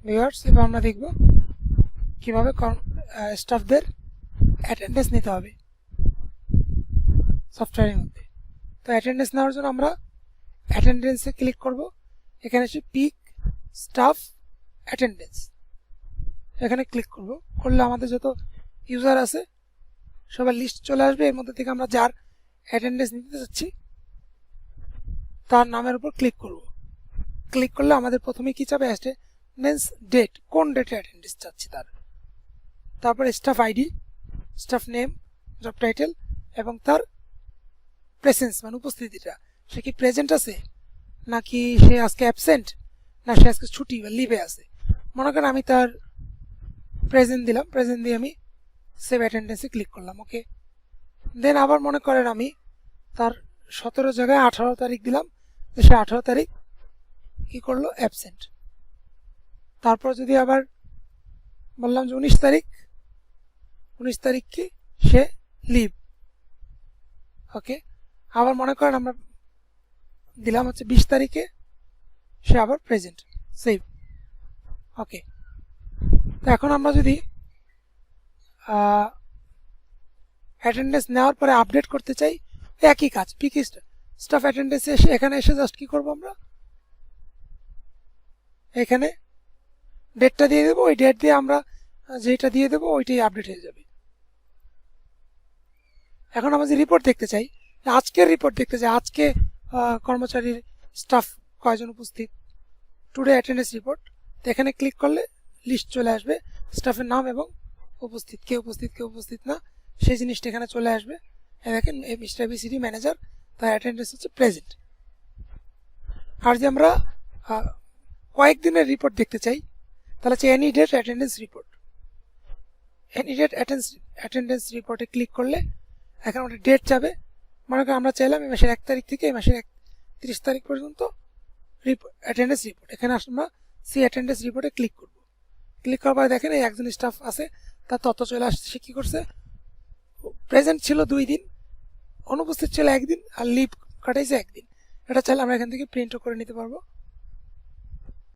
Viewers, এবার আমরা দেখব কিভাবে স্টাফদের অ্যাটেন্ডেন্স নিতে হবে সফটওয়্যারের মধ্যে। তো অ্যাটেন্ডেন্স নেওয়ার জন্য আমরা অ্যাটেন্ডেন্সে ক্লিক করব। এখানে এসে পিক স্টাফ অ্যাটেন্ডেন্স এখানে ক্লিক করব। করলে আমাদের যত ইউজার আছে সবার লিস্ট চলে আসবে। এর মধ্যে থেকে আমরা যার অ্যাটেন্ডেন্স নিতে চাচ্ছি তার নামের উপর ক্লিক করব। ক্লিক করলে আমাদের প্রথমে কি চাবে, অ্যাটেন্ডেন্স ডেট, কোন ডেটে অ্যাটেন্ডেন্স চাচ্ছি তার, তারপরে staff ID, staff name, job title এবং তার প্রেজেন্স মানে উপস্থিতিটা, সে কি প্রেজেন্ট আছে নাকি সে আজকে অ্যাবসেন্ট না সে আজকে ছুটি বা লিভে আছে। মনে করেন আমি তার প্রেজেন্ট দিলাম, প্রেজেন্ট দিয়ে আমি সেভ অ্যাটেন্ডেন্সে ক্লিক করলাম। ওকে, দেন আবার মনে করেন আমি তার 17 জায়গায় 18 তারিখ দিলাম, যে সে 18 তারিখ কি করলো, অ্যাবসেন্ট। তারপর যদি আবার বললাম যে 19 তারিখ কি সে লিভ। ওকে, আবার মনে করেন আমরা দিলাম হচ্ছে 20 তারিখে সে আবার প্রেজেন্ট, সেভ। ওকে, তো এখন আমরা যদি অ্যাটেন্ডেন্স নেওয়ার পরে আপডেট করতে চাই, একই কাজ, পিক স্টাফ অ্যাটেন্ডেন্সে এসে এখানে এসে জাস্ট কি করবো, আমরা এখানে ডেটটা দিয়ে দেবো। ওই ডেট দিয়ে আমরা যেটা দিয়ে দেবো ওইটাই আপডেট হয়ে যাবে। এখন আমরা যে রিপোর্ট দেখতে চাই, আজকের রিপোর্ট দেখতে চাই, আজকে কর্মচারীর স্টাফ কয়জন উপস্থিত, টুডে অ্যাটেন্ডেন্স রিপোর্ট। তো এখানে ক্লিক করলে লিস্ট চলে আসবে, স্টাফের নাম এবং উপস্থিত, কে উপস্থিত না সেই জিনিসটা এখানে চলে আসবে। দেখেন মিস্টার এবিসিডি ম্যানেজার, তার অ্যাটেন্ডেন্স হচ্ছে প্রেজেন্ট। আর যে আমরা কয়েকদিনের রিপোর্ট দেখতে চাই তাহলে হচ্ছে any date attendance report. Any date attendance রিপোর্টে ক্লিক করলে এখন একটা ডেট যাবে। মনে করেন আমরা চাইলাম এই মাসের 1 তারিখ থেকে এই মাসের 31 তারিখ পর্যন্ত অ্যাটেন্ডেন্স রিপোর্ট। এখানে আমরা সি অ্যাটেন্ডেন্স রিপোর্টে ক্লিক করব। ক্লিক করার পরে দেখেন এই একজন স্টাফ আছে, তার তথ্য চলে আসছে। সে কী করছে, প্রেজেন্ট ছিল 2 দিন, অনুপস্থিত ছিল 1 দিন, আর লিভ কাটাইছে 1 দিন। এটা চাইলে আমরা এখান থেকে প্রিন্টও করে নিতে পারবো।